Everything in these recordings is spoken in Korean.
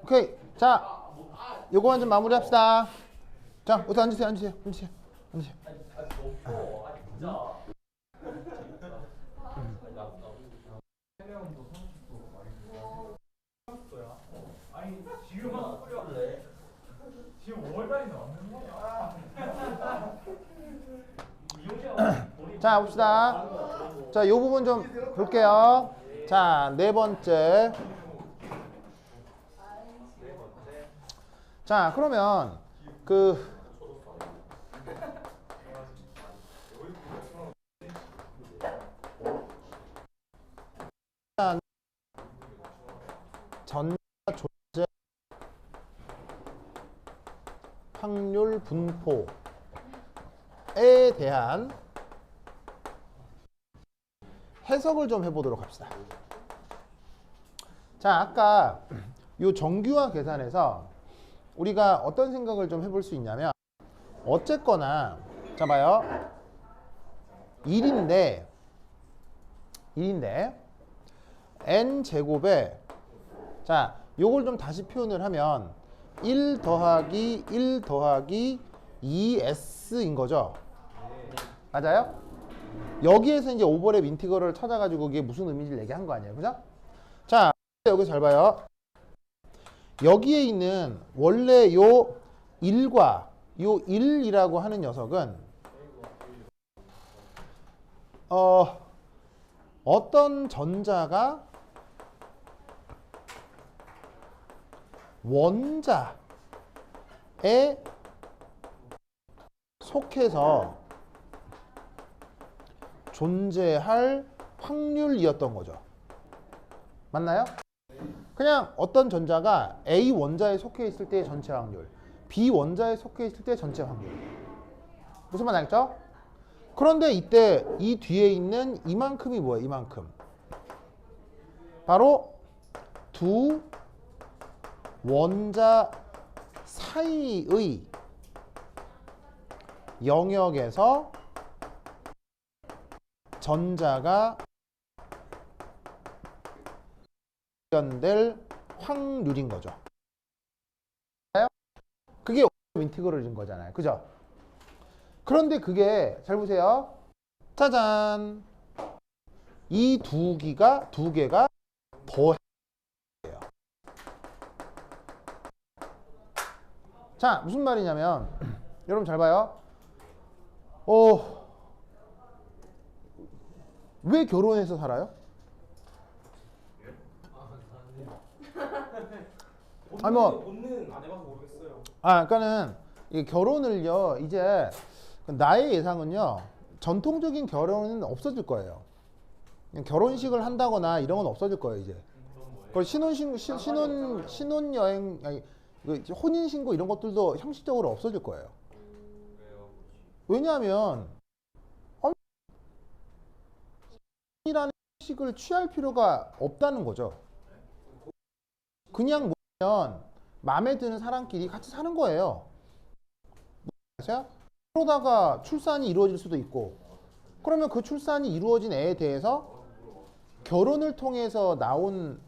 오케이. 자, 요거만 좀 마무리합시다. 자, 어서 앉으세요. 앉으세요. 앉으세요. 앉으세요. 아니 지금만 뿌려래. 지금 5월달이 넘는 거야. 자, 봅시다. 자, 요 부분 좀 볼게요. 자, 네 번째. 자, 그러면 전자 존재 확률 분포에 대한 해석을 좀 해보도록 합시다. 자, 아까 요 정규화 계산에서 우리가 어떤 생각을 좀 해볼 수 있냐면, 어쨌거나 자 봐요. 1인데 n제곱에, 자 요걸 좀 다시 표현을 하면 1 더하기 1 더하기 2s인 거죠. 맞아요? 여기에서 이제 오버랩 인티그럴을 찾아가지고 이게 무슨 의미인지 얘기한 거 아니에요, 그죠? 자, 여기 잘 봐요. 여기에 있는 원래 요 1과 요 1이라고 하는 녀석은 어떤 전자가 원자에 속해서 존재할 확률이었던 거죠. 맞나요? 그냥 어떤 전자가 A 원자에 속해 있을 때의 전체 확률, B 원자에 속해 있을 때의 전체 확률. 무슨 말 알겠죠? 그런데 이때 이 뒤에 있는 이만큼이 뭐예요? 이만큼. 바로 두 원자 사이의 영역에서 전자가 발견될 확률인 거죠. 그게 인티그럴인 거잖아요. 그죠? 그런데 그게 잘 보세요. 짜잔. 이 두 개가 더해요. 자, 무슨 말이냐면 여러분 잘 봐요. 왜 결혼해서 살아요? 아니 본는 안 해봐서 모르겠어요. 그러니까는 이 결혼을요, 이제 나의 예상은요, 전통적인 결혼은 없어질 거예요. 그냥 결혼식을 한다거나 이런 건 없어질 거예요, 이제. 그리고 신혼여행, 아니, 혼인신고 이런 것들도 형식적으로 없어질 거예요. 왜냐하면 이라는 형식을 취할 필요가 없다는 거죠. 그냥 뭐냐면 마음에 드는 사람끼리 같이 사는 거예요. 아세요? 그러다가 출산이 이루어질 수도 있고, 그러면 그 출산이 이루어진 애에 대해서 결혼을 통해서 나온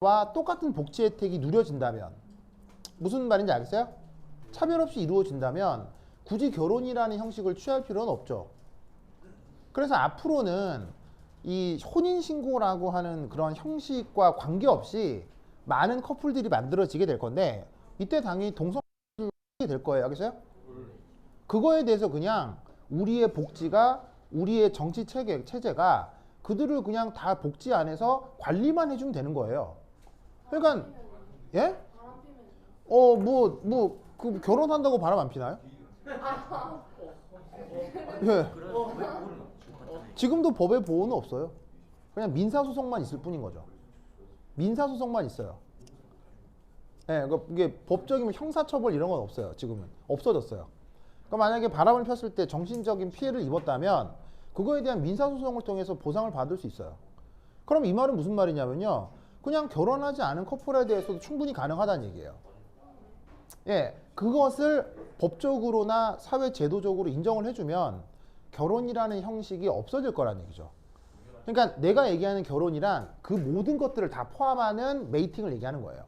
애와 똑같은 복지 혜택이 누려진다면, 무슨 말인지 알겠어요? 차별 없이 이루어진다면 굳이 결혼이라는 형식을 취할 필요는 없죠. 그래서 앞으로는 이 혼인신고라고 하는 그런 형식과 관계없이 많은 커플들이 만들어지게 될 건데, 이때 당연히 동성애를 하게 될 거예요. 알겠어요? 그거에 대해서 그냥 우리의 복지가, 우리의 정치 체제가 그들을 그냥 다 복지 안에서 관리만 해주면 되는 거예요. 그러니까 예? 그 결혼한다고 바람 안 피나요? 예. 지금도 법에 보호는 없어요. 그냥 민사소송만 있을 뿐인 거죠. 민사소송만 있어요. 예, 이게 법적인 형사처벌 이런 건 없어요. 지금은 없어졌어요. 그러니까 만약에 바람을 폈을 때 정신적인 피해를 입었다면 그거에 대한 민사소송을 통해서 보상을 받을 수 있어요. 그럼 이 말은 무슨 말이냐면요, 그냥 결혼하지 않은 커플에 대해서도 충분히 가능하다는 얘기예요. 예, 그것을 법적으로나 사회 제도적으로 인정을 해주면 결혼이라는 형식이 없어질 거라는 얘기죠. 그러니까 내가 얘기하는 결혼이란 그 모든 것들을 다 포함하는 메이팅을 얘기하는 거예요.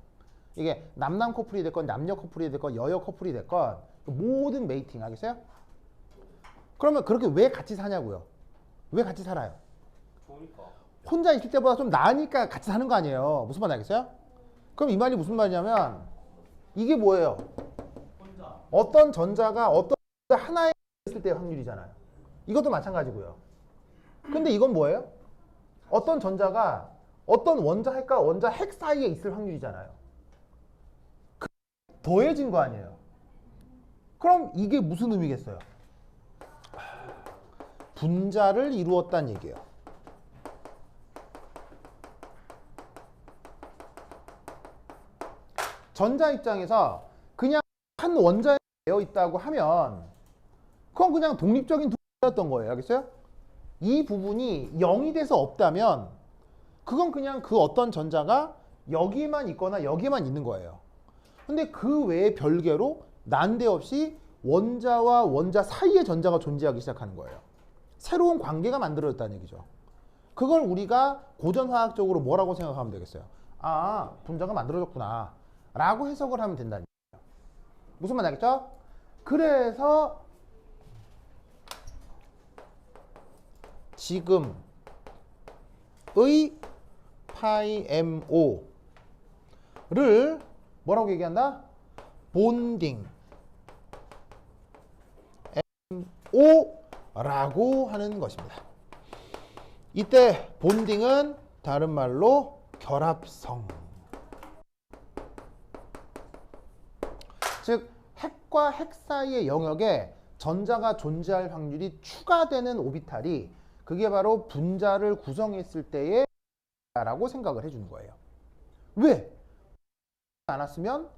이게 남남 커플이 됐건 남녀 커플이 됐건 여여 커플이 됐건 모든 메이팅 알겠어요? 그러면 그렇게 왜 같이 사냐고요? 왜 같이 살아요? 좋으니까. 혼자 있을 때보다 좀 나으니까 같이 사는 거 아니에요? 무슨 말 알겠어요? 그럼 이 말이 무슨 말이냐면 이게 뭐예요? 혼자. 어떤 전자가 어떤 전자 하나에 있을 때의 확률이잖아요. 이것도 마찬가지고요. 근데 이건 뭐예요? 어떤 전자가 어떤 원자 핵과 원자 핵 사이에 있을 확률이잖아요. 더해진 거 아니에요. 그럼 이게 무슨 의미겠어요? 분자를 이루었다는 얘기예요. 전자 입장에서 그냥 한 원자에 되어 있다고 하면 그건 그냥 독립적인 분자였던 거예요. 알겠어요? 이 부분이 0이 돼서 없다면 그건 그냥 그 어떤 전자가 여기만 있거나 여기만 있는 거예요. 근데 그 외에 별개로 난데없이 원자와 원자 사이에 전자가 존재하기 시작하는 거예요. 새로운 관계가 만들어졌다는 얘기죠. 그걸 우리가 고전화학적으로 뭐라고 생각하면 되겠어요? 아, 분자가 만들어졌구나 라고 해석을 하면 된다는 얘기예요. 무슨 말 알겠죠? 그래서 지금의 파이 MO를 뭐라고 얘기한다? 본딩 MO라고 하는 것입니다. 이때 본딩은 다른 말로 결합성. 즉 핵과 핵 사이의 영역에 전자가 존재할 확률이 추가되는 오비탈이 그게 바로 분자를 구성했을 때의 라고 생각을 해주는 거예요. 왜? 않았으면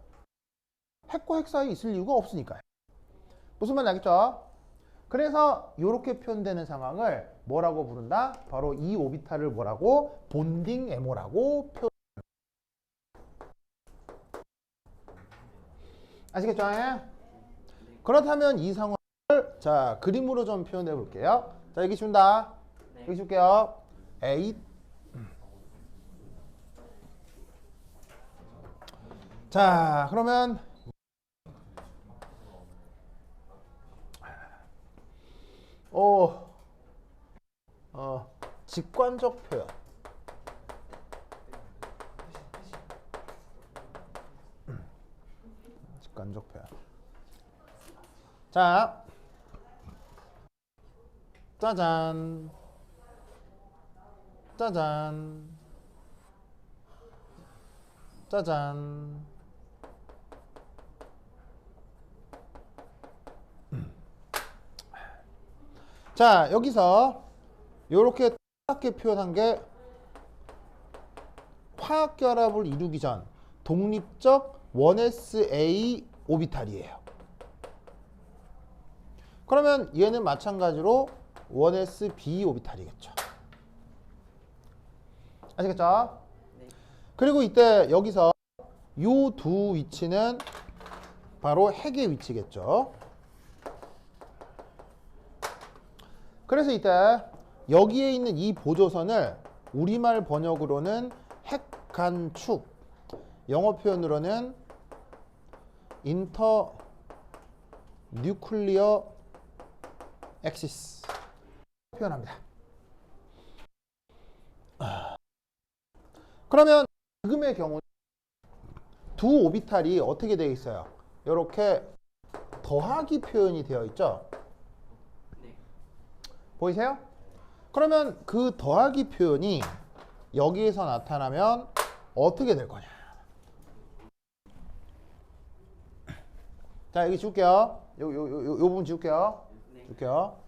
핵과 핵 사이에 있을 이유가 없으니까요. 무슨 말인지 알겠죠? 그래서 이렇게 표현되는 상황을 뭐라고 부른다? 바로 이 오비탈을 뭐라고? 본딩 MO라고 표현. 아시겠죠? 그렇다면 이 상황을 자 그림으로 좀 표현해 볼게요. 자 여기 준다. 여기 줄게요. 8. 자 그러면 직관적 표현. 직관적 표현. 자, 짜잔, 짜잔, 짜잔. 자, 여기서 이렇게 똑같게 표현한 게 화학 결합을 이루기 전 독립적 1sa 오비탈이에요. 그러면 얘는 마찬가지로 1sb 오비탈이겠죠. 아시겠죠? 네. 그리고 이때 여기서 이 두 위치는 바로 핵의 위치겠죠. 그래서 이때 여기에 있는 이 보조선을 우리말 번역으로는 핵간축, 영어 표현으로는 인터 뉴클리어 엑시스 표현합니다. 그러면 지금의 경우는 두 오비탈이 어떻게 되어 있어요? 이렇게 더하기 표현이 되어 있죠. 네. 보이세요? 그러면 그 더하기 표현이 여기에서 나타나면 어떻게 될 거냐? 자, 여기 줄게요. 요 부분 지울게요. 네. 줄게요.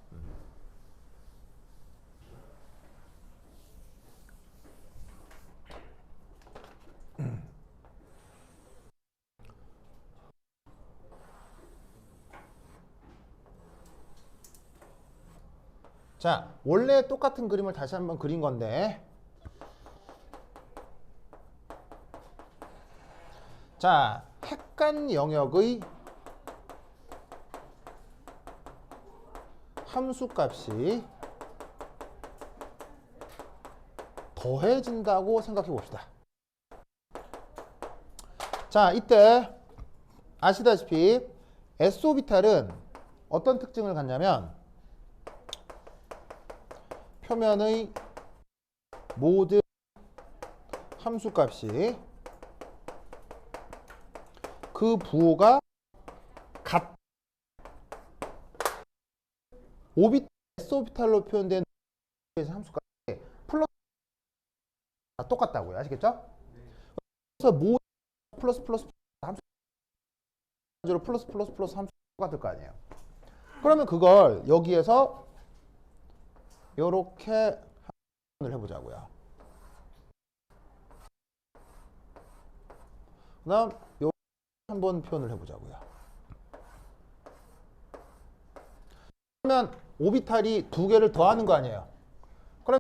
자, 원래 똑같은 그림을 다시 한번 그린 건데 자, 핵간 영역의 함수값이 더해진다고 생각해 봅시다. 자, 이때 아시다시피 S오비탈은 어떤 특징을 갖냐면 표면의 모든 함수값이 그 부호가 같 S오비탈로 표현된 함수값이 플러스 다 똑같다고요. 아시겠죠? 그래서 모든 플러스 함수로 플러스 함수 똑같을 거 아니에요. 그러면 그걸 여기에서 이렇게 표현을 해보자고요. 그 다음 요 한번 표현을 해보자고요. 그러면 오비탈이 두 개를 더하는 거 아니에요. 그러면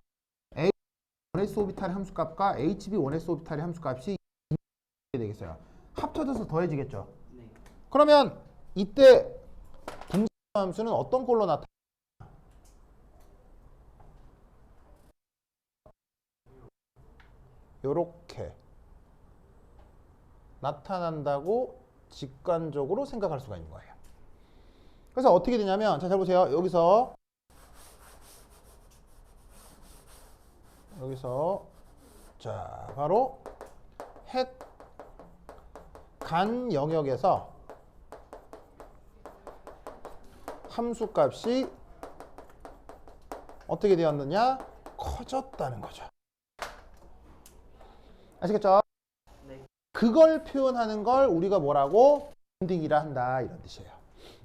A1S 오비탈의 함수값과 HB1S 오비탈의 함수값이 되겠어요. 합쳐져서 더해지겠죠. 네. 그러면 이때 분자 함수는 어떤 꼴로 나타나요? 요렇게 나타난다고 직관적으로 생각할 수가 있는 거예요. 그래서 어떻게 되냐면, 자, 잘 보세요. 여기서 자, 바로 간 영역에서 함수값이 어떻게 되었느냐? 커졌다는 거죠. 아시겠죠? 네. 그걸 표현하는 걸 우리가 뭐라고? 본딩이라 한다, 이런 뜻이에요.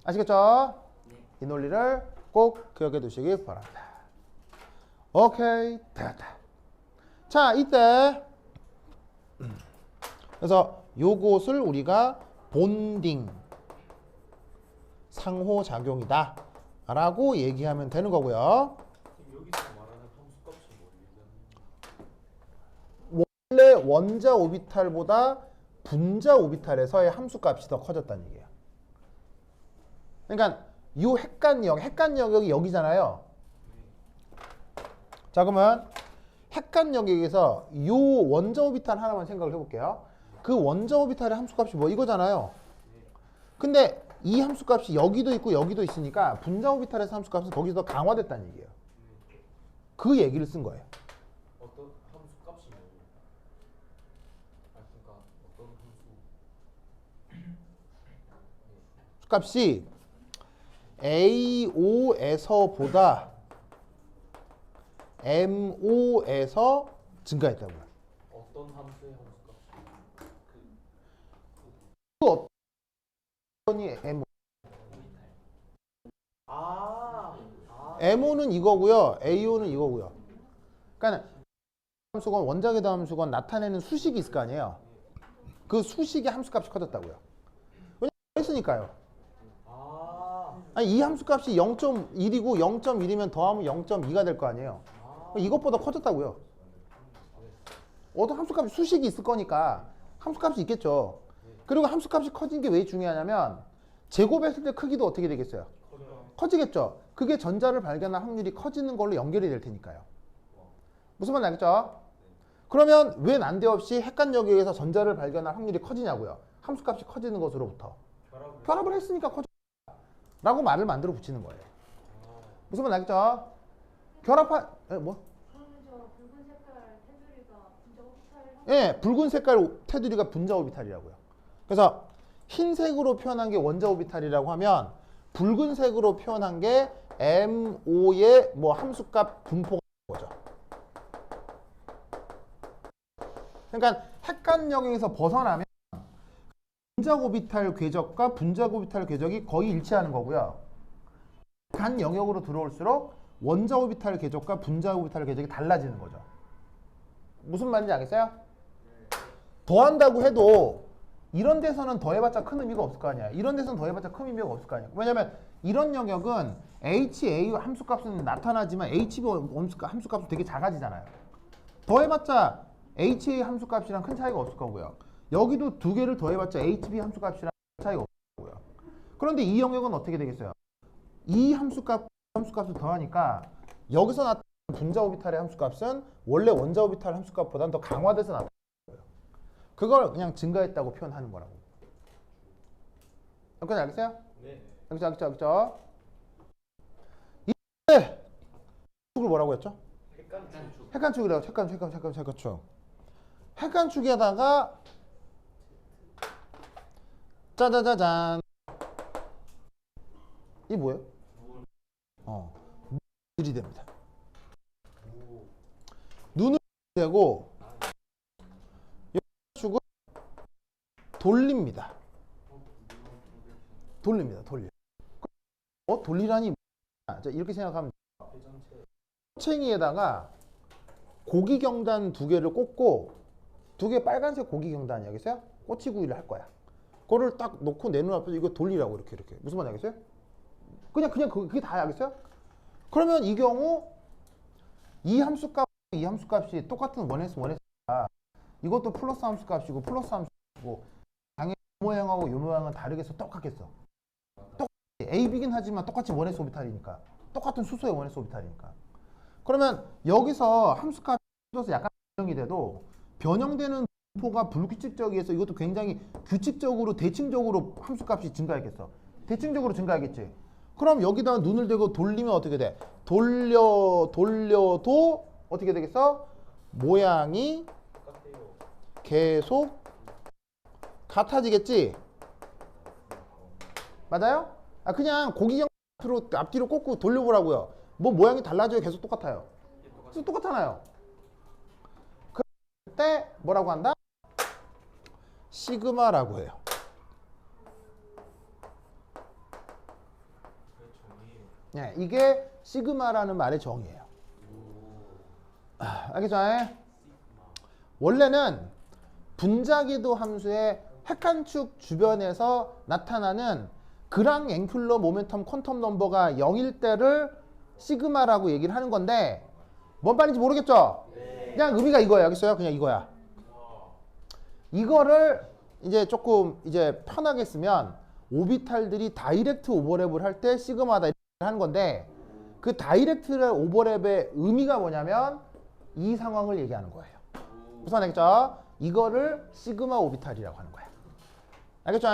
아시겠죠? 네. 이 논리를 꼭 기억해 두시기 바랍니다. 오케이, 됐다. 자, 이때 그래서 요것을 우리가 본딩 상호작용이다 라고 얘기하면 되는 거고요. 여기서 말하는 함수값이 뭐 원래 원자 오비탈보다 분자 오비탈에서의 함수값이 더 커졌다는 얘기예요. 그러니까 요 핵간 영역이 여기잖아요. 자, 그러면 핵간 영역에서 요 원자 오비탈 하나만 생각을 해볼게요. 그 원자 오비탈의 함수값이 뭐 이거잖아요. 근데 이 함수값이 여기도 있고 여기도 있으니까 분자 오비탈에서 함수값은 거기서 더 강화됐다는 얘기예요. 그 얘기를 쓴 거예요. 어떤 함수값이 뭐예요? 그러니까 어떤 함수 값이 AO에서보다 MO에서 증가했다고요. 어떤 함수의 함수값이 그 어떤이 MO? MO는 이거고요. AO는 이거고요. 그러니까 함수건 원자궤도 함수건 나타내는 수식이 있을 거 아니에요. 그 수식의 함수값이 커졌다고요. 왜냐면 했으니까요. 아니, 이 함수값이 0.1이고 0.1이면 더하면 0.2가 될 거 아니에요. 이것보다 커졌다고요. 어떤 함수값이 수식이 있을 거니까 함수값이 있겠죠. 그리고 함수값이 커진 게 왜 중요하냐면 제곱했을 때 크기도 어떻게 되겠어요? 커지겠죠. 그게 전자를 발견할 확률이 커지는 걸로 연결이 될 테니까요. 무슨 말인지 알겠죠? 그러면 왜 난데없이 핵간 영역에서 전자를 발견할 확률이 커지냐고요. 함수값이 커지는 것으로부터. 결합을 했으니까 커져. 라고 말을 만들어 붙이는 거예요. 무슨 말인지 알겠죠? 뭐? 그러면 저 붉은 색깔 테두리가 분자 오비탈을 예, 붉은 색깔 테두리가 분자 오비탈이라고요. 그래서 흰색으로 표현한 게 원자 오비탈이라고 하면 붉은색으로 표현한 게 MO의 뭐 함수값 분포가 거죠. 그러니까 핵간 영역에서 벗어나면 분자 오비탈 궤적과 분자 오비탈 궤적이 거의 일치하는 거고요. 간 영역으로 들어올수록 원자 오비탈 궤적과 분자 오비탈 궤적이 달라지는 거죠. 무슨 말인지 알겠어요? 더한다고 해도 이런 데서는 더해봤자 큰 의미가 없을 거 아니야. 이런 데서는 더해봤자 큰 의미가 없을 거 아니야. 왜냐면 이런 영역은 HA 함수값은 나타나지만 HB 함수값은 되게 작아지잖아요. 더해봤자 HA 함수값이랑 큰 차이가 없을 거고요. 여기도 두 개를 더해봤자 HB 함수값이랑 큰 차이가 없을 거고요. 그런데 이 영역은 어떻게 되겠어요? 이 함수값을 더하니까 여기서 나타나는 분자 오비탈의 함수값은 원래 원자 오비탈 함수값보다는 더 강화돼서 나타나는 거예요. 그걸 그냥 증가했다고 표현하는 거라고. 여기까지 알겠어요? 네. 알겠죠? 이때 축을 뭐라고 했죠? 핵간축. 핵간축이라고. 핵간축. 핵간축에다가 짜자자잔. 이 뭐예요? 눈이 됩니다. 눈을 대고 축을 돌립니다. 돌려. 돌리라니 뭐야? 자, 이렇게 생각하면 대전체. 챙이에다가 고기 경단 두 개를 꽂고 두 개 빨간색 고기 경단이 알겠어요? 꼬치구이를 할 거야. 그거를 딱 놓고 내 눈앞에서 이거 돌리라고 이렇게 무슨 말인지 알겠어요? 그냥 그게 다야 알겠어요? 그러면 이 경우 이 함수값이 똑같은 원에서가 이것도 플러스 함수값이고 플러스 함수고 당연히 이 모양하고 이 모양은 다르겠어? 똑같겠어? 똑같이 A, B긴 하지만 똑같이 원에서 오비탈이니까 똑같은 수소의 원에서 오비탈이니까 그러면 여기서 함수값이 약간 변형이 돼도 변형되는 분포가 불규칙적이어서 이것도 굉장히 규칙적으로 대칭적으로 함수값이 증가하겠어. 대칭적으로 증가하겠지. 그럼 여기다 눈을 대고 돌리면 어떻게 돼? 돌려도 어떻게 되겠어? 모양이 똑같아요. 계속 같아지겠지? 맞아요? 그냥 고기경 앞뒤로 꽂고 돌려보라고요. 뭐 모양이 달라져요? 계속 똑같아요. 계속 똑같잖아요. 그때 뭐라고 한다? 시그마라고 해요. 네, 이게 시그마라는 말의 정의예요. 알겠죠? 원래는 분자기도 함수의 핵간축 주변에서 나타나는 그랑 앵귤러 모멘텀 퀀텀 넘버가 0일 때를 시그마라고 얘기를 하는 건데 뭔 말인지 모르겠죠? 그냥 의미가 이거예요. 알겠어요? 그냥 이거야. 이거를 이제 조금 이제 편하게 쓰면 오비탈들이 다이렉트 오버랩을 할 때 시그마다 이렇게 하는 건데 그 다이렉트 오버랩의 의미가 뭐냐면 이 상황을 얘기하는 거예요. 무슨 말 알겠죠? 이거를 시그마 오비탈이라고 하는 거야. 알겠죠?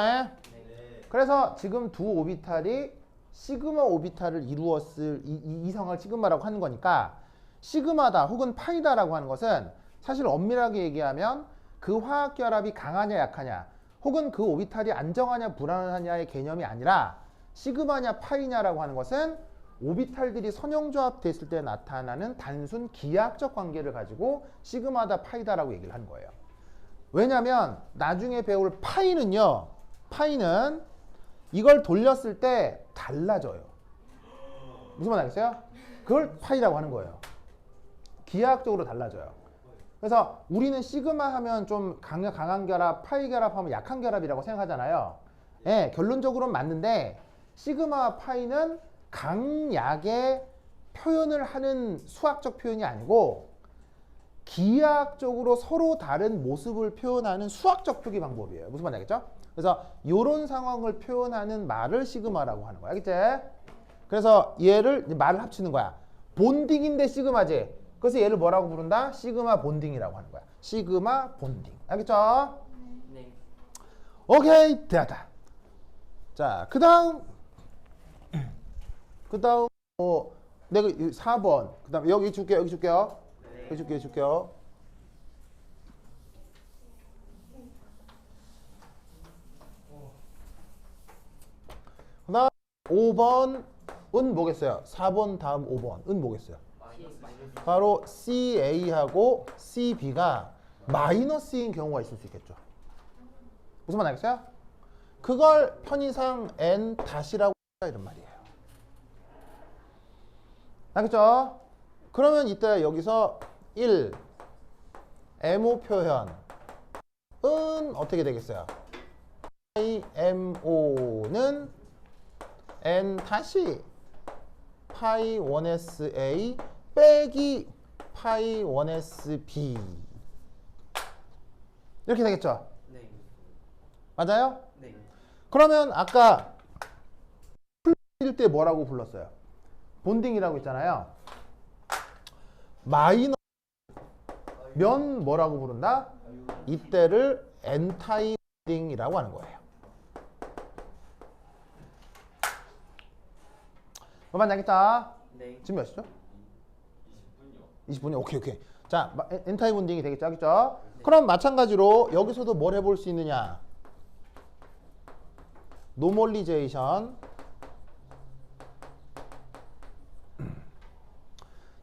그래서 지금 두 오비탈이 시그마 오비탈을 이루었을 이 상황을 시그마라고 하는 거니까 시그마다 혹은 파이다라고 하는 것은 사실 엄밀하게 얘기하면 그 화학결합이 강하냐 약하냐 혹은 그 오비탈이 안정하냐 불안하냐의 개념이 아니라 시그마냐 파이냐라고 하는 것은 오비탈들이 선형조합 됐을 때 나타나는 단순 기하학적 관계를 가지고 시그마다 파이다라고 얘기를 하는 거예요. 왜냐면 나중에 배울 파이는요. 파이는 이걸 돌렸을 때 달라져요. 무슨 말 알겠어요? 그걸 파이라고 하는 거예요. 기하학적으로 달라져요. 그래서 우리는 시그마 하면 좀 강한 결합, 파이 결합 하면 약한 결합이라고 생각하잖아요. 예, 결론적으로는 맞는데 시그마와 파이는 강약의 표현을 하는 수학적 표현이 아니고 기하학적으로 서로 다른 모습을 표현하는 수학적 표기 방법이에요. 무슨 말인지 알겠죠? 그래서 이런 상황을 표현하는 말을 시그마라고 하는 거야. 알겠지? 그래서 얘를 말을 합치는 거야. 본딩인데 시그마지. 그래서 얘를 뭐라고 부른다? 시그마 본딩이라고 하는 거야. 시그마 본딩. 알겠죠? 네. 오케이, 됐다. 자, 그 다음 내가 4번 그 다음 여기 줄게요. 여기 줄게요. 그 다음 5번은 뭐겠어요? 4번 다음 5번은 뭐겠어요? 바로 CA하고 CB가 마이너스인 경우가 있을 수 있겠죠. 무슨 말 알겠어요? 그걸 편의상 N 다시라고 한다 이런 말이에요. 알겠죠? 그러면 이때 여기서 1 MO 표현은 어떻게 되겠어요? MO는 N 다시 파이 1S A 빼기 파이 1S B 이렇게 되겠죠? 네. 맞아요? 네. 그러면 아까 풀릴 때 뭐라고 불렀어요? 본딩이라고 했잖아요. 마이너스 면 뭐라고 부른다? 이때를 엔타이 본딩이라고 하는 거예요. 그만 알겠다. 네. 지금 몇 시죠? 20분이요. 오케이. 자, 엔타이 본딩이 되겠죠, 알겠죠? 네. 그럼 마찬가지로 여기서도 뭘 해볼 수 있느냐? 노멀리제이션.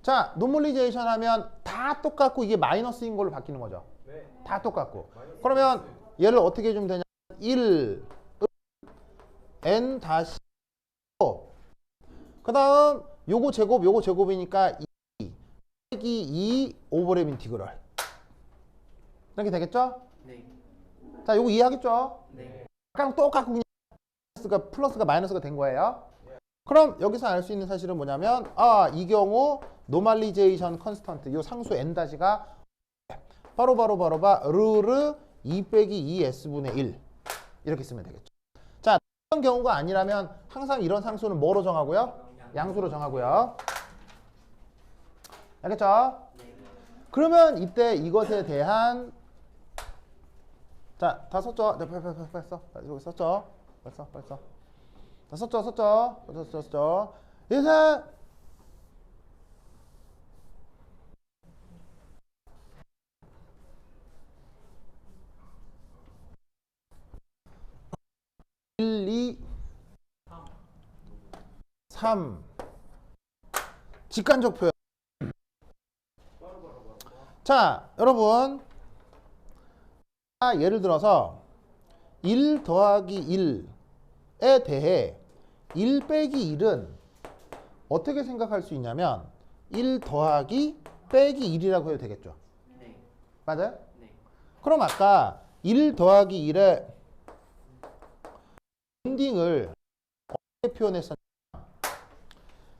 자, 노멀리제이션 하면 다 똑같고 이게 마이너스인 걸로 바뀌는 거죠. 네. 다 똑같고. 그러면 얘를 어떻게 해주면 되냐? 1 n 다시 그 다음 요거 제곱이니까 2 빼기 2 오버랩 인티그럴 이렇게 되겠죠? 네. 자, 요거 이해하겠죠? 네. 아까랑 똑같고 그냥 플러스가 마이너스가 된 거예요. 그럼 여기서 알 수 있는 사실은 뭐냐면 이 경우 노멀리제이션 컨스턴트 요 상수 n 다시가 바로 르르 2 빼기 2s분의 1 이렇게 쓰면 되겠죠. 자, 이런 경우가 아니라면 항상 이런 상수는 뭐로 정하고요? 양수로 정하고요. 알겠죠? 네. 그러면 이때 이것에 대한 자, 다 썼죠? 네, 빨리 써. 여기 썼죠? 빨리 써. 다 썼죠? 이제 일, 2, 3 직간접 표현. 자, 여러분 예를 들어서 1 더하기 1에 대해 1 빼기 1은 어떻게 생각할 수 있냐면 1 더하기 빼기 1이라고 해도 되겠죠. 네. 맞아요? 네. 그럼 아까 1 더하기 1의 본딩을 어떻게 표현했었냐?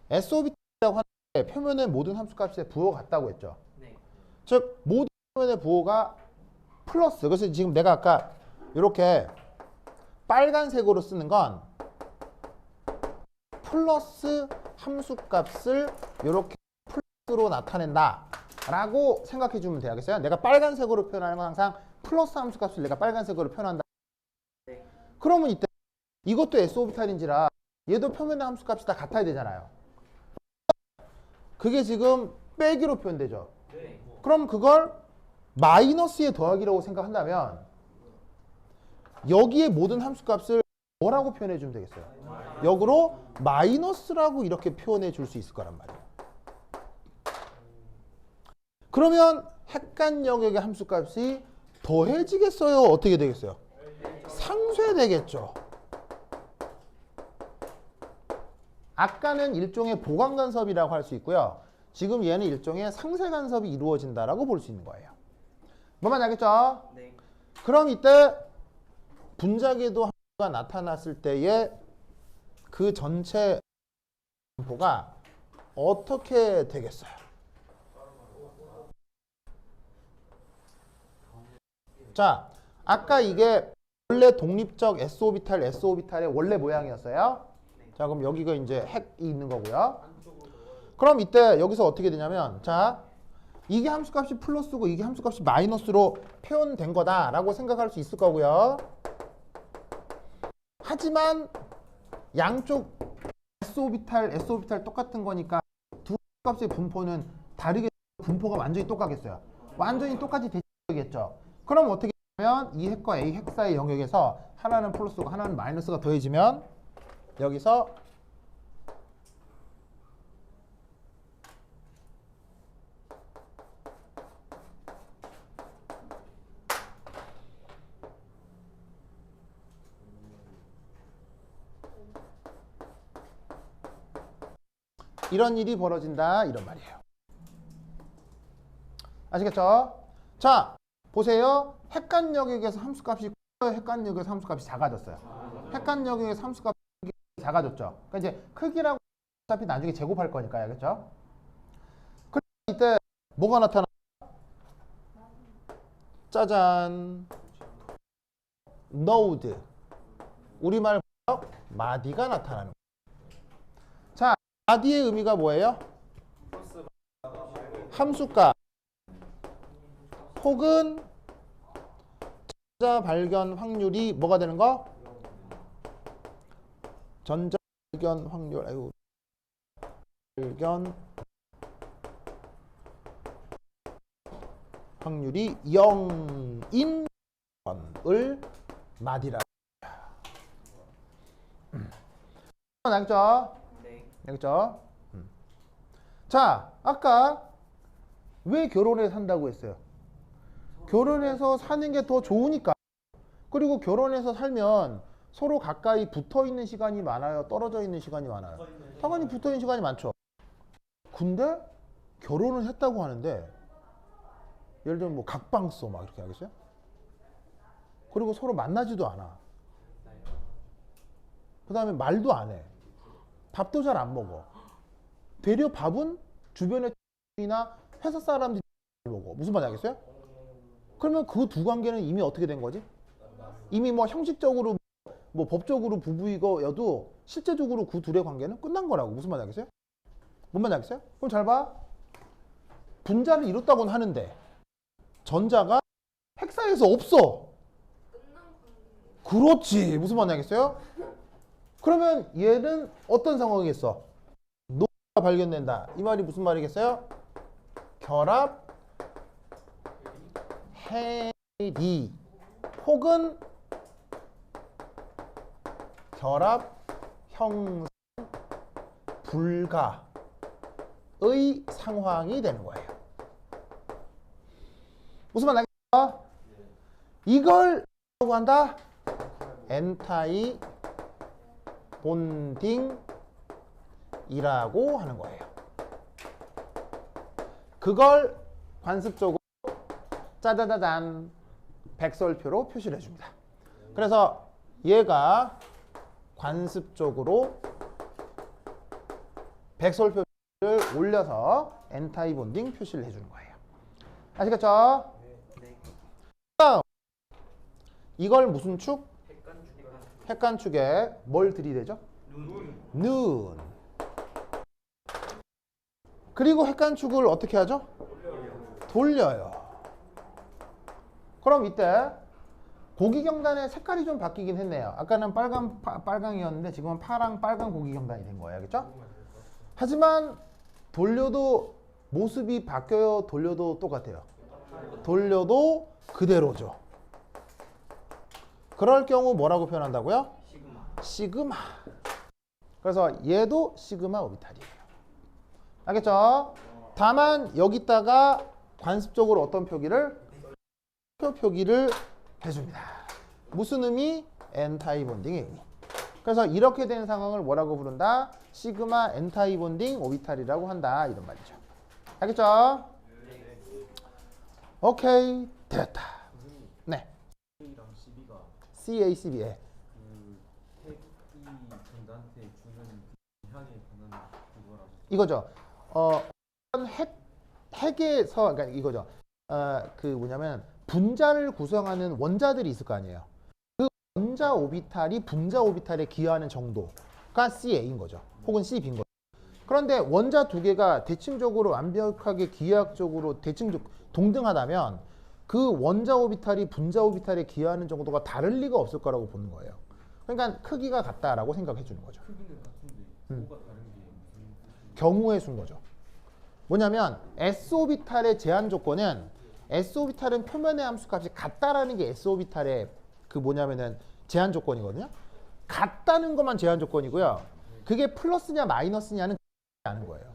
SOB라고 하는데 표면의 모든 함수값에 부호가 같다고 했죠. 네. 즉 모든 표면의 부호가 플러스. 그래서 지금 내가 아까 이렇게 빨간색으로 쓰는 건 플러스 함수값을 이렇게 플러스로 나타낸다 라고 생각해 주면 되겠어요. 내가 빨간색으로 표현하는 건 항상 플러스 함수값을 내가 빨간색으로 표현한다. 네. 그러면 이때 이것도 S오비탈인지라 얘도 표면의 함수값이 다 같아야 되잖아요. 그게 지금 빼기로 표현되죠. 네. 그럼 그걸 마이너스에 더하기라고 생각한다면 여기에 모든 함수값을 뭐라고 표현해 주면 되겠어요? 역으로 마이너스라고 이렇게 표현해 줄 수 있을 거란 말이에요. 그러면 핵간 영역의 함수값이 더해지겠어요? 어떻게 되겠어요? 상쇄되겠죠. 아까는 일종의 보강간섭이라고 할 수 있고요. 지금 얘는 일종의 상쇄간섭이 이루어진다라고 볼 수 있는 거예요. 뭐만 알겠죠? 네. 그럼 이때 분자궤도 함수가 나타났을 때의 그 전체 분포가 어떻게 되겠어요? 자, 아까 이게 원래 독립적 S오비탈의 원래 모양이었어요. 자, 그럼 여기가 이제 핵이 있는 거고요. 그럼 이때 여기서 어떻게 되냐면, 자, 이게 함수값이 플러스고 이게 함수값이 마이너스로 표현된 거다라고 생각할 수 있을 거고요. 하지만 양쪽 S오비탈 똑같은 거니까 두 값의 분포는 다르게 분포가 완전히 똑같겠어요. 완전히 똑같이 되겠죠. 그럼 어떻게 하면 이 핵과 A 핵 사이 영역에서 하나는 플러스고 하나는 마이너스가 더해지면 여기서 이런 일이 벌어진다 이런 말이에요. 아시겠죠? 자, 보세요. 핵간 영역에서 함수값이 커요, 핵간 영역에서 함수값이 작아졌어요. 핵간 영역에서 함수값이 작아졌죠. 그러니까 이제 크기라고 어차피 나중에 제곱할 거니까요. 알겠죠? 그럼 이때 뭐가 나타나? 짜잔. 노드. 우리말 마디가 나타나는 거예요. 자, 마디의 의미가 뭐예요? 함수값 혹은 전자 발견 확률이 뭐가 되는 거? 전자 발견 확률, 아이고, 발견 확률이 0인 건을 맞이라. 알겠죠? 네. 알겠죠? 자, 아까 왜 결혼해서 산다고 했어요? 결혼해서 사는 게 더 좋으니까. 그리고 결혼해서 살면 서로 가까이 붙어 있는 시간이 많아요? 떨어져 있는 시간이 많아요? 당연히 붙어 있는 시간이 많죠. 근데 결혼을 했다고 하는데 예를 들면 뭐 각방써 막 이렇게 하겠어요? 그리고 서로 만나지도 않아. 그 다음에 말도 안 해. 밥도 잘 안 먹어. 되려 밥은 주변의 이나 회사 사람들이 먹어. 무슨 말인지 알겠어요? 그러면 그 두 관계는 이미 어떻게 된 거지? 이미 뭐 형식적으로 뭐 법적으로 부부이고여도 실제적으로 그 둘의 관계는 끝난 거라고. 무슨 말인지 알겠어요? 뭔 말인지 알겠어요? 그럼 잘 봐. 분자를 이뤘다고는 하는데 전자가 핵사에서 없어. 그렇지. 무슨 말인지 알겠어요? 그러면 얘는 어떤 상황이겠어? 노가 발견된다. 이 말이 무슨 말이겠어요? 결합 해리 혹은 결합 형성 불가의 상황이 되는 거예요. 무슨 말 알겠어? 이걸 뭐라고 한다? 엔타이 본딩이라고 하는 거예요. 그걸 관습적으로 짜자자잔 백설표로 표시를 해줍니다. 그래서 얘가 관습적으로 백설표를 올려서 엔타이 본딩 표시를 해주는 거예요. 아시겠죠? 다음 이걸 무슨 축? 핵관축에 뭘 들이대죠? 눈. 그리고 핵관축을 어떻게 하죠? 돌려요. 그럼 이때 고기경단의 색깔이 좀 바뀌긴 했네요. 아까는 빨강이었는데 지금은 파랑 빨강 고기경단이 된 거예요. 알겠죠? 하지만 돌려도 모습이 바뀌어요? 돌려도 똑같아요? 돌려도 그대로죠. 그럴 경우 뭐라고 표현한다고요? 시그마. 그래서 얘도 시그마 오비탈이에요. 알겠죠? 다만 여기다가 관습적으로 어떤 표기를? 표기를 해줍니다. 무슨 의미? 엔타이 본딩의 의미. 그래서 이렇게 된 상황을 뭐라고 부른다? 시그마 엔타이 본딩 오비탈이라고 한다. 이런 말이죠. 알겠죠? 오케이. 됐다. 네. A랑 CB가 CACB에 그 핵이 전자한테 주는 향에 관한 그거라고. 이거죠. 핵에서 그러니까 이거죠. 그 뭐냐면 분자를 구성하는 원자들이 있을 거 아니에요. 그 원자 오비탈이 분자 오비탈에 기여하는 정도가 CA인 거죠. 혹은 CB인 거죠. 그런데 원자 두 개가 대칭적으로 완벽하게 기하학적으로 동등하다면 그 원자 오비탈이 분자 오비탈에 기여하는 정도가 다를 리가 없을 거라고 보는 거예요. 그러니까 크기가 같다라고 생각해 주는 거죠. 크기는 같은데 뭐가 다른 게 무슨 뜻이에요? 경우의 수인 거죠. 뭐냐면 S오비탈의 제한 조건은 S오비탈은 표면의 함수값이 같다라는 게 S오비탈의 그 뭐냐면은 제한 조건이거든요. 같다는 것만 제한 조건이고요. 그게 플러스냐 마이너스냐는 않은 거예요.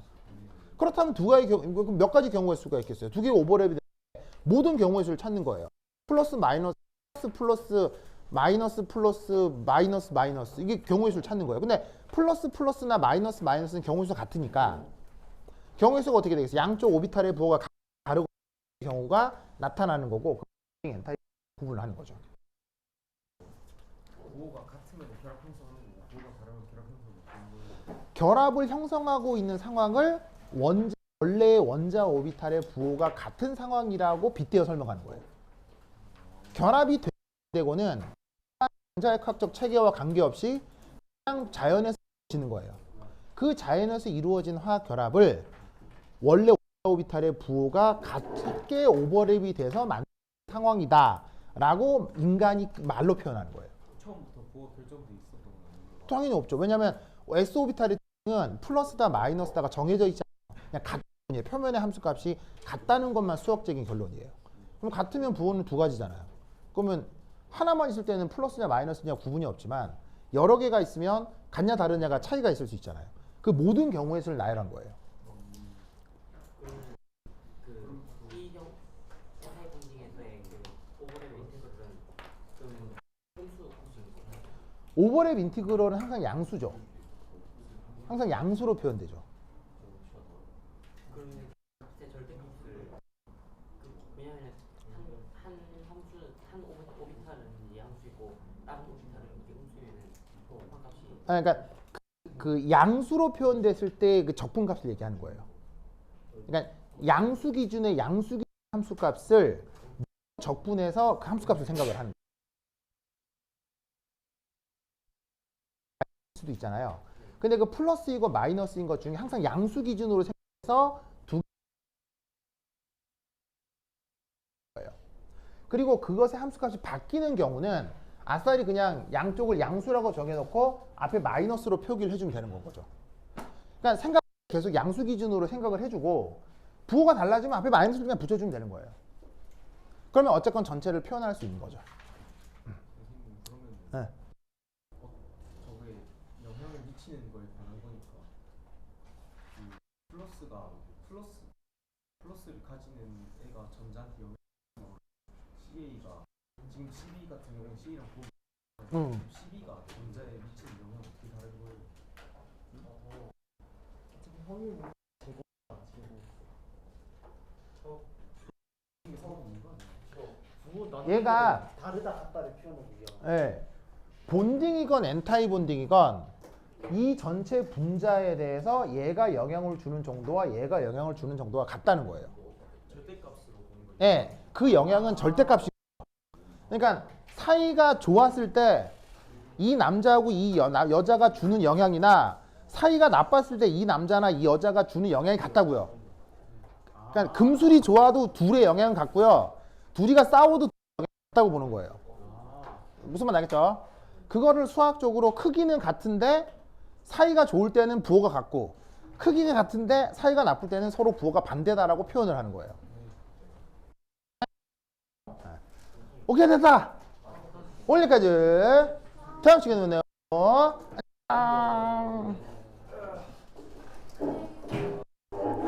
그렇다면 두 가지 몇 가지 경우의 수가 있겠어요. 두 개가 오버랩이 되는데 모든 경우의 수를 찾는 거예요. 플러스 마이너스 플러스 마이너스 플러스 마이너스 마이너스 이게 경우의 수를 찾는 거예요. 근데 플러스 플러스나 마이너스 마이너스는 경우의 수가 같으니까 경우의 수가 어떻게 되겠어요? 양쪽 오비탈의 부호가 다르고 경우가 나타나는 거고 그 엔타이 구분을 하는 거죠. 부호가 같으면 결합 형성하는 거고 부호가 다르면 결합 형성 못하는 거예요. 결합을 형성하고 있는 상황을 원래의 원자 오비탈의 부호가 같은 상황이라고 빗대어 설명하는 거예요. 결합이 되고는 원자핵학적 체계와 관계없이 그냥 자연에서 이루어지는 거예요. 그 자연에서 이루어진 화학 결합을 원래 원자 오비탈의 부호가 같게 오버랩이 돼서 만든 상황이다 라고 인간이 말로 표현하는 거예요. 처음부터 부호 결정돼 있었던 건 아닌가? 당연히 없죠. 왜냐하면 S 오비탈의 은 플러스다 마이너스다가 정해져 있지 않아요. 그냥 같은 표면의 함수값이 같다는 것만 수학적인 결론이에요. 그럼 같으면 부호는 두 가지잖아요. 그러면 하나만 있을 때는 플러스냐 마이너스냐 구분이 없지만 여러 개가 있으면 같냐 다르냐가 차이가 있을 수 있잖아요. 그 모든 경우에 쓸 나열한 거예요. 그 이형 사회 분징에서의 그 오버랩 인테그럴은 좀 함수 혹시 오버랩 인티그럴은 항상 양수죠. 항상 양수로 표현되죠. 그러면 제 절대값을 왜냐하면 한 함수 한 오비탈은 이제 양수이고 다른 오비탈은 이게 음수면은 그 오판값이 그러니까 그 양수로 표현됐을 때 그 적분값을 얘기하는 거예요. 그러니까 양수 기준의 양수 기준 함수값을 적분해서 그 함수값을 생각을 하는 수도 있잖아요. 근데 그 플러스이고 마이너스인 것 중에 항상 양수 기준으로 생각해서 두 거예요. 그리고 그것의 함수값이 바뀌는 경우는 아싸리 그냥 양쪽을 양수라고 정해놓고 앞에 마이너스로 표기를 해주면 되는 거죠. 그러니까 생각 계속 양수 기준으로 생각을 해주고 부호가 달라지면 앞에 마이너스를 그냥 붙여주면 되는 거예요. 그러면 어쨌건 전체를 표현할 수 있는 거죠. 선생님 그러면 네. 저게 영향을 미치는 거에 관한 거니까 그 플러스를 가지는 애가 전자한테 영향을 CA가 지금 CB 같은 경우는 CA랑 보면 CB가 전자에 미치는 영향은 어떻게 다른 거예요? 형이 이게 상관없는 거 아니야? 얘가 다르다 같다를 표현하기요. 예, 본딩이건 엔타이 본딩이건 이 전체 분자에 대해서 얘가 영향을 주는 정도와 얘가 영향을 주는 정도가 같다는 거예요. 절대값으로 보는 거죠. 예, 그 영향은 절대값이. 그러니까 사이가 좋았을 때 이 남자하고 이 여자가 주는 영향이나 사이가 나빴을 때 이 남자나 이 여자가 주는 영향이 같다고요. 그러니까 금술이 좋아도 둘의 영향은 같고요. 둘이가 싸워도 같다고 보는 거예요. 무슨 말 알겠죠? 그거를 수학적으로 크기는 같은데 사이가 좋을 때는 부호가 같고 크기가 같은데 사이가 나쁠 때는 서로 부호가 반대다라고 표현을 하는 거예요. 오케이, 됐다. 오늘까지 다음 시간에 만나요.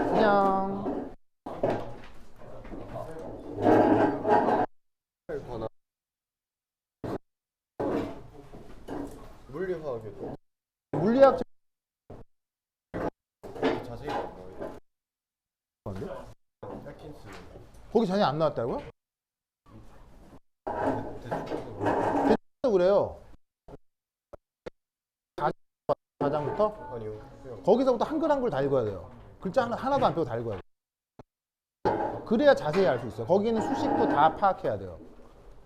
안녕. 물리화학에도 물리학 자세히 안 나와요. 뭔데? 헬킨스 거기 전혀 안 나왔다고요? 대충적으로 그래요. 4장부터? 아니요. 그냥 거기서부터 한글 한글 다 읽어야 돼요. 글자 하나도 안 빼고 다 읽어야 돼요. 그래야 자세히 알 수 있어요. 거기는 수식도 다 파악해야 돼요.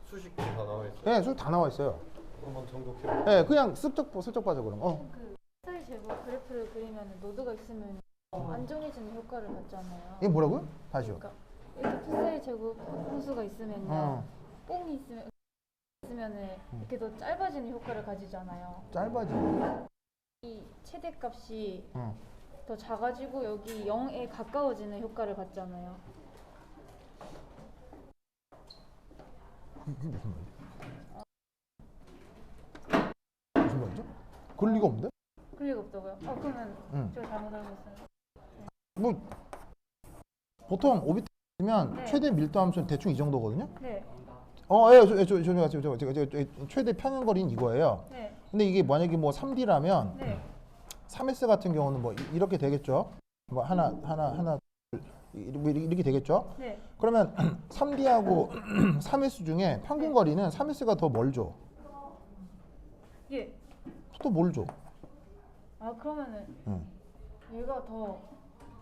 수식도 다 나와 있어요. 네, 수식 다 나와 있어요. 한번 정독해. 네, 그냥 슬쩍 봐서 그럼. 그 사이 제곱 그래프를 그리면 노드가 있으면 안 정해지는 효과를 받잖아요. 이게 뭐라고요? 다시요. 그러니까 이렇게 P사이 제곱 함수가 있으면요. 어. 뽕이 있으면은 이렇게 더 짧아지는 효과를 가지잖아요. 짧아지. 이 최대값이 응. 더 작아지고 여기 0에 가까워지는 효과를 받잖아요. 이게 무슨 말이야? 무슨 말이죠? 그럴 리가 없는데? 그럴 리가 없다고요? 그러면 응. 제가 잘못 알고 있어요. 뭐 보통 오비트면 네. 최대 밀도 함수는 대충 이 정도거든요. 네. 저 최대 평행 거리는 이거예요. 네. 근데 이게 만약에 뭐 3D라면 네. 3S 같은 경우는 뭐 이렇게 되겠죠. 뭐 하나 이렇게 되겠죠. 네. 그러면 3D하고 3S 중에 평균 거리는 3S가 더 멀죠. 예. 또 멀죠. 그러면은 응. 얘가 더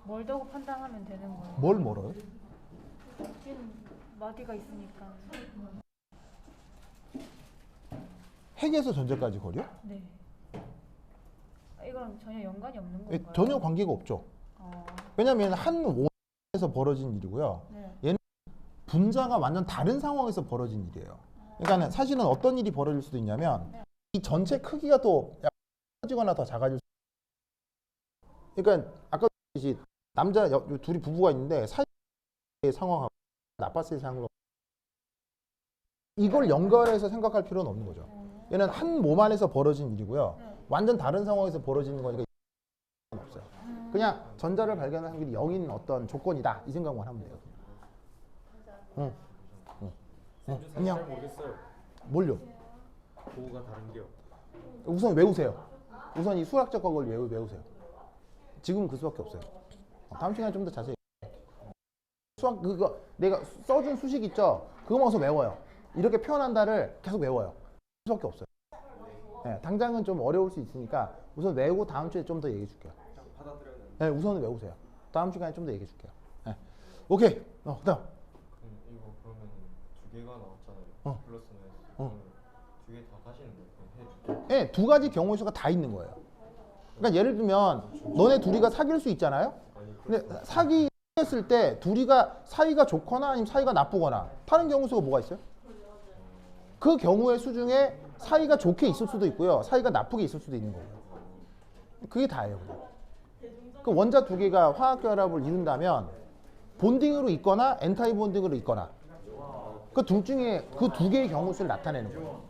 멀다고 판단하면 되는 거예요. 뭘 멀어요? 긴 마디가 있으니까. 핵에서 전제까지 거리요? 네. 이거랑 전혀 연관이 없는 예, 건가요? 전혀 관계가 없죠. 어, 왜냐하면 한 원에서 벌어진 일이고요. 네. 얘는 분자가 완전 다른 상황에서 벌어진 일이에요. 그러니까 사실은 어떤 일이 벌어질 수도 있냐면 이 전체 크기가 또 커지거나 더 작아질 수 있어요. 그러니까 아까 얘기했듯이 남자 둘이 부부가 있는데 사이의 상황하고 나빴을 때 상황 이걸 연결해서 생각할 필요는 없는 거죠. 얘는 한 몸 안에서 벌어진 일이고요. 완전 다른 상황에서 벌어지는 거니까 없어요. 그냥 전자를 발견할 확률이 0인 어떤 조건이다 이 생각만 하면 돼요. 응. 안녕. 잘 모르겠어요. 뭘요? 보호가 다른 게요. 우선 외우세요. 우선 이 수학적 걸 외우세요. 지금 그 수밖에 없어요. 다음 시간에 좀 더 자세히. 수학 그거 내가 써준 수식 있죠? 그거만 우선 외워요. 이렇게 표현한다를 계속 외워요. 그 수밖에 없어요. 네, 당장은 좀 어려울 수 있으니까 우선 외우고 다음 주에 좀 더 얘기해 줄게요. 그냥 받아들여야 되는. 네, 우선은 외우세요. 다음 시간에 좀 더 얘기해 줄게요. 네. 오케이. 그다음. 이거 그러면 두 개가 나왔잖아요. 플러스 마이너스. 어. 두 개 다 가시는 거예요? 그냥 네, 두 가지 경우의 수가 다 있는 거예요. 그러니까 예를 들면 너네 둘이가 사귈 수 있잖아요. 근데 사귀었을 때 둘이가 사이가 좋거나 아니면 사이가 나쁘거나 다른 경우 수가 뭐가 있어요? 그 경우의 수 중에 사이가 좋게 있을 수도 있고요. 사이가 나쁘게 있을 수도 있는 거고요. 그게 다예요. 그 원자 두 개가 화학 결합을 이룬다면 본딩으로 있거나 엔타이 본딩으로 있거나 그 둘 중에 그 두 개의 경우 수를 나타내는 거예요.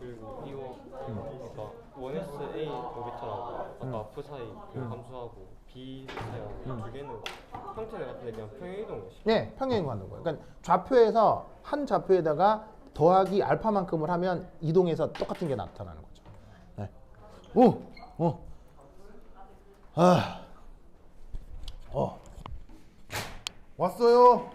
그리고 이거 그러니까 1s A 오비탈하고 아까 F 사이 그 함수하고 B 사이하고 두 개는 형태는 같은데 그냥 평행이동 네, 평행이동하는 거예요. 그러니까 좌표에서 한 좌표에다가 더하기 알파만큼을 하면 이동해서 똑같은 게 나타나는 거죠. 네. 왔어요.